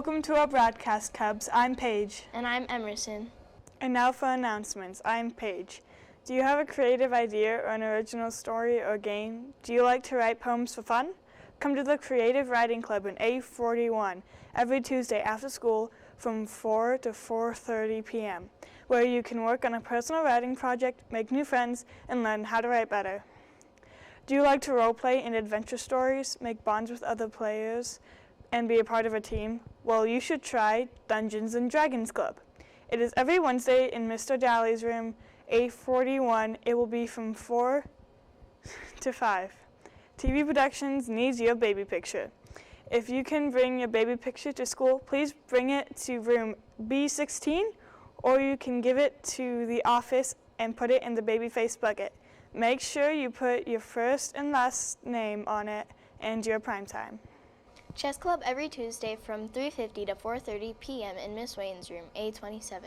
Welcome to our broadcast, Cubs. I'm Paige. And I'm Emerson. And now for announcements. I'm Paige. Do you have a creative idea or an original story or game? Do you like to write poems for fun? Come to the Creative Writing Club in A41 every Tuesday after school from 4 to 4:30 p.m., where you can work on a personal writing project, make new friends, and learn how to write better. Do you like to role-play in adventure stories, make bonds with other players, and be a part of a team? Well, you should try Dungeons & Dragons Club. It is every Wednesday in Mr. Daly's room, A41. It will be from 4 to 5. TV Productions needs your baby picture. If you can bring your baby picture to school, please bring it to room B16, or you can give it to the office and put it in the baby face bucket. Make sure you put your first and last name on it and your prime time. Chess Club every Tuesday from 3:50 to 4:30 p.m. in Miss Wayne's room, A27.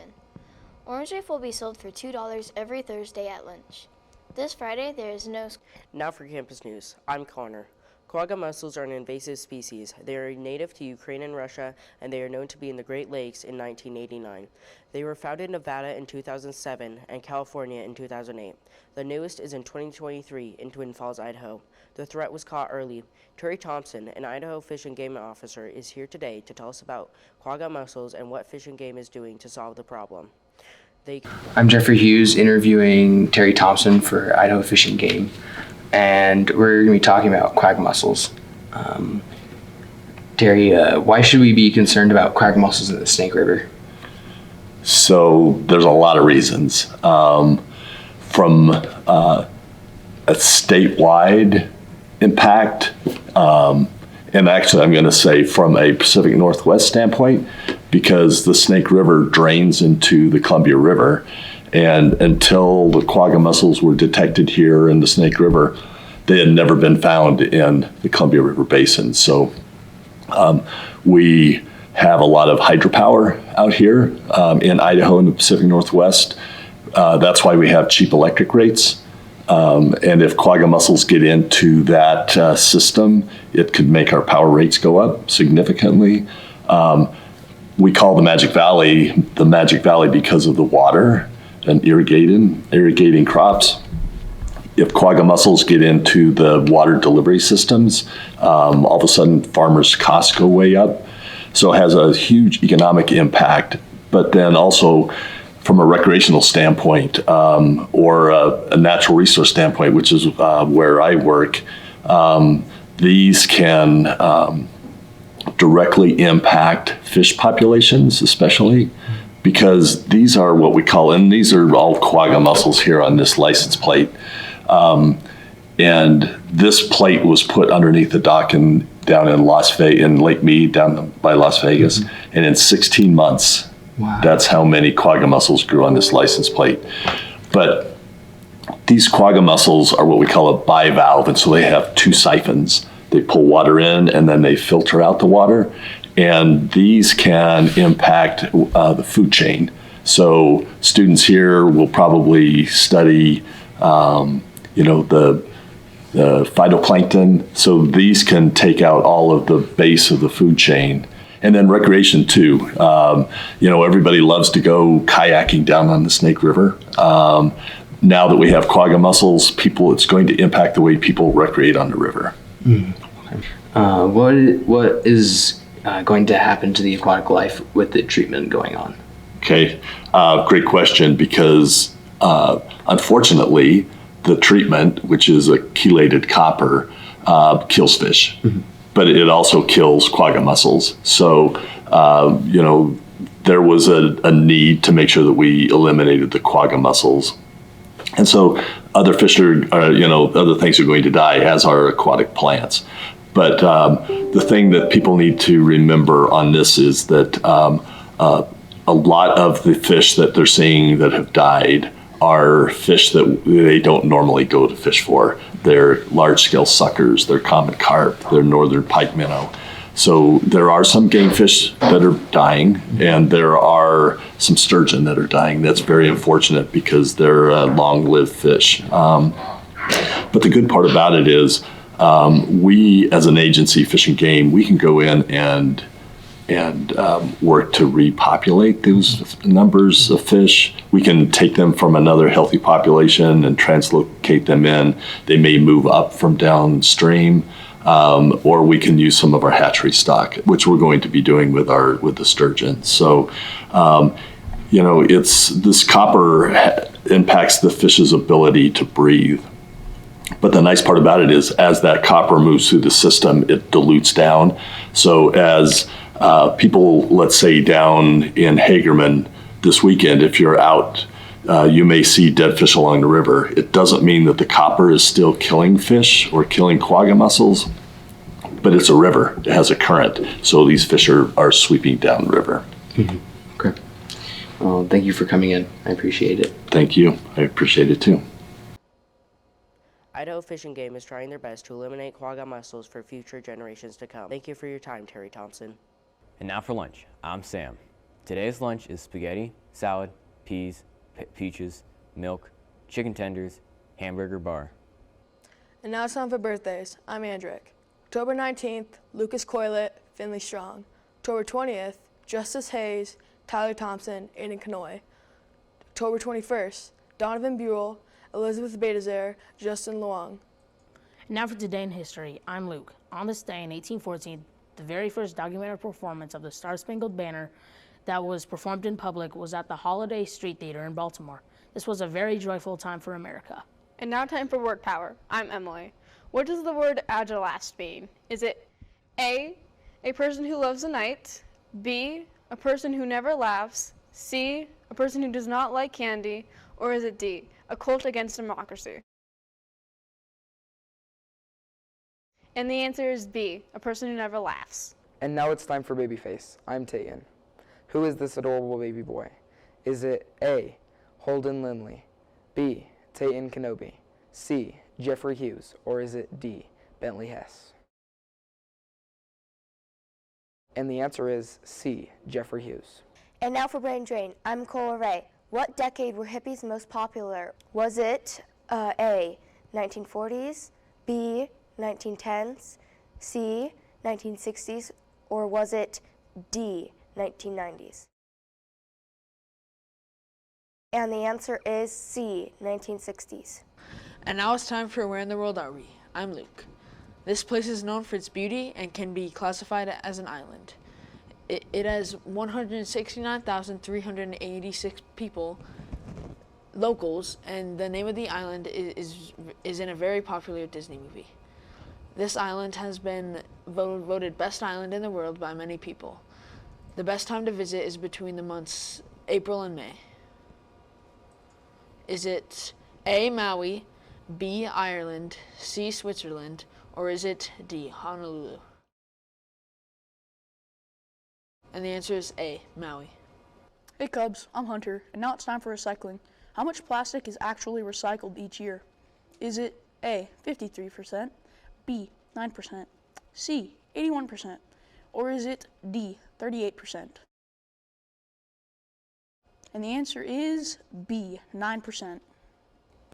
Orange Reef will be sold for $2 every Thursday at lunch. This Friday, there is no... Now for campus news. I'm Connor. Quagga mussels are an invasive species. They are native to Ukraine and Russia, and they are known to be in the Great Lakes in 1989. They were found in Nevada in 2007 and California in 2008. The newest is in 2023 in Twin Falls, Idaho. The threat was caught early. Terry Thompson, an Idaho Fish and Game officer, is here today to tell us about quagga mussels and what Fish and Game is doing to solve the problem. I'm Jeffrey Hughes, interviewing Terry Thompson for Idaho Fish and Game, and we're going to be talking about quagga mussels. Terry, why should we be concerned about quagga mussels in the Snake River? So there's a lot of reasons. From a statewide impact, and actually I'm going to say from a Pacific Northwest standpoint, because the Snake River drains into the Columbia River, and until the quagga mussels were detected here in the Snake River, they had never been found in the Columbia River Basin. So we have a lot of hydropower out here in Idaho and the Pacific Northwest. That's why we have cheap electric rates. And if quagga mussels get into that system, it could make our power rates go up significantly. We call the Magic Valley because of the water and irrigating crops. If quagga mussels get into the water delivery systems, all of a sudden farmers' costs go way up. So it has a huge economic impact, but then also from a recreational standpoint or a natural resource standpoint, which is where I work, these can directly impact fish populations, especially because these are what we call, and these are all quagga mussels here on this license plate. And this plate was put underneath the dock down in Lake Mead, down by Las Vegas. Mm-hmm. And in 16 months, wow, that's how many quagga mussels grew on this license plate. But these quagga mussels are what we call a bivalve, and so they have two siphons. They pull water in and then they filter out the water, and these can impact the food chain. So students here will probably study, the phytoplankton. So these can take out all of the base of the food chain. And then recreation too. Everybody loves to go kayaking down on the Snake River. Now that we have quagga mussels, it's going to impact the way people recreate on the river. Mm. What is going to happen to the aquatic life with the treatment going on? Okay, great question, because unfortunately, the treatment, which is a chelated copper, kills fish, mm-hmm, but it also kills quagga mussels. So, there was a need to make sure that we eliminated the quagga mussels. And so other fish other things are going to die, as are aquatic plants. But the thing that people need to remember on this is that a lot of the fish that they're seeing that have died are fish that they don't normally go to fish for. They're large-scale suckers, they're common carp, they're northern pike minnow. So there are some game fish that are dying, and there are some sturgeon that are dying. That's very unfortunate because they're long-lived fish. But the good part about it is we, as an agency, Fish and Game, we can go in and and work to repopulate those numbers of fish. We can take them from another healthy population and translocate them in. They may move up from downstream, or we can use some of our hatchery stock, which we're going to be doing with the sturgeon. So, this copper impacts the fish's ability to breathe. But the nice part about it is, as that copper moves through the system, it dilutes down. So as people, let's say down in Hagerman this weekend, if you're out, you may see dead fish along the river. It doesn't mean that the copper is still killing fish or killing quagga mussels, but it's a river. It has a current. So these fish are sweeping down the river. Mm-hmm. Okay. Well, thank you for coming in. I appreciate it. Thank you. I appreciate it too. Idaho Fish and Game is trying their best to eliminate quagga mussels for future generations to come. Thank you for your time, Terry Thompson. And now for lunch. I'm Sam. Today's lunch is spaghetti, salad, peas, peaches, milk, chicken tenders, hamburger bar. And now it's time for birthdays. I'm Andrick. October 19th, Lucas Coylett, Finley Strong. October 20th, Justice Hayes, Tyler Thompson, Aiden Kanoy. October 21st, Donovan Buell, Elizabeth Betazer, Justin Luong. And now for Today in History. I'm Luke. On this day in 1814, the very first documented performance of the Star-Spangled Banner that was performed in public was at the Holiday Street Theater in Baltimore. This was a very joyful time for America. And now time for word power. I'm Emily. What does the word agilast mean? Is it A, a person who loves the night, B, a person who never laughs, C, a person who does not like candy, or is it D, a cult against democracy? And the answer is B, a person who never laughs. And now it's time for Babyface. I'm Tayan. Who is this adorable baby boy? Is it A, Holden Lindley, B, Tayan Kenobi, C, Jeffrey Hughes, or is it D, Bentley Hess? And the answer is C, Jeffrey Hughes. And now for Brain Drain. I'm Cole Ray. What decade were hippies most popular? Was it A, 1940s, B, 1910s, C, 1960s, or was it D, 1990s? And the answer is C, 1960s. And now it's time for Where in the World Are We? I'm Luke. This place is known for its beauty and can be classified as an island. It has 169,386 people, locals, and the name of the island is in a very popular Disney movie. This island has been voted best island in the world by many people. The best time to visit is between the months April and May. Is it A, Maui, B, Ireland, C, Switzerland, or is it D, Honolulu? And the answer is A, Maui. Hey Cubs, I'm Hunter, and now it's time for recycling. How much plastic is actually recycled each year? Is it A, 53%, B, 9%, C, 81%, or is it D, 38%? And the answer is B, 9%.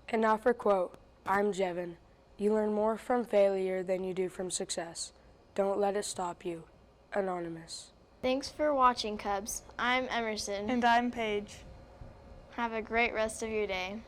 And now for quote. I'm Jevin. You learn more from failure than you do from success. Don't let it stop you. Anonymous. Thanks for watching, Cubs. I'm Emerson. And I'm Paige. Have a great rest of your day.